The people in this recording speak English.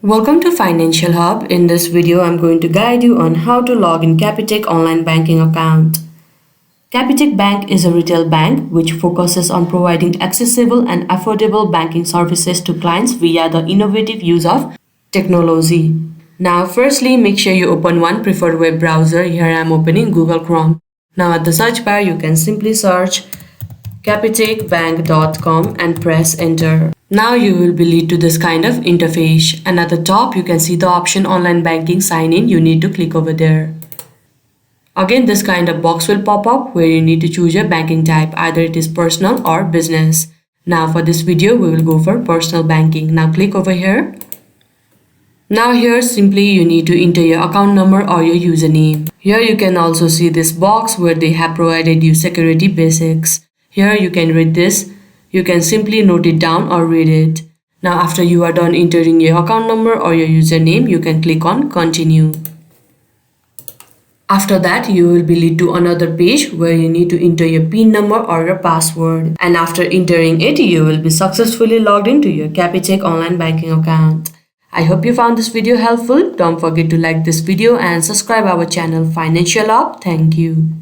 Welcome to Financial Hub. In this video, I'm going to guide you on how to log in Capitec online banking account. Capitec Bank is a retail bank which focuses on providing accessible and affordable banking services to clients via the innovative use of technology. Now, firstly, make sure you open one preferred web browser. Here I am opening Google Chrome. Now at the search bar, you can simply search capitecbank.com and press enter. Now you will be led to this kind of interface, and at the top you can see the option online banking sign in. You need to click over there. Again, this kind of box will pop up where you need to choose your banking type, either it is personal or business. Now for this video we will go for personal banking. Now click over here. Now here simply you need to enter your account number or your username. Here you can also see this box where they have provided you security basics. Here you can read this. You can simply note it down or read it. Now after you are done entering your account number or your username, you can click on continue. After that, you will be led to another page where you need to enter your PIN number or your password. And after entering it, you will be successfully logged into your Capitec online banking account. I hope you found this video helpful. Don't forget to like this video and subscribe our channel Financial Hub. Thank you.